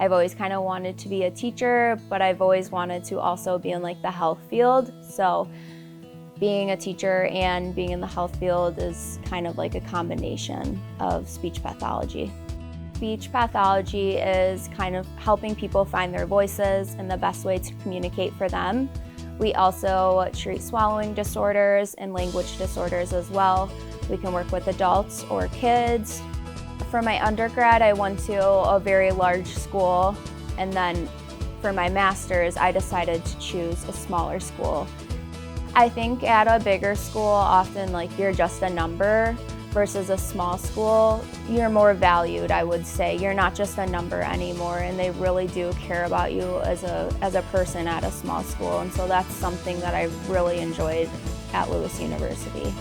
I've always kind of wanted to be a teacher, but I've always wanted to also be in like the health field. So being a teacher and being in the health field is kind of like a combination of speech pathology. Speech pathology is kind of helping people find their voices and the best way to communicate for them. We also treat swallowing disorders and language disorders as well. We can work with adults or kids. For my undergrad, I went to a very large school, and then for my master's, I decided to choose a smaller school. I think at a bigger school, often like you're just a number, versus a small school, you're more valued, I would say. You're not just a number anymore, and they really do care about you as a person at a small school, and so that's something that I really enjoyed at Lewis University.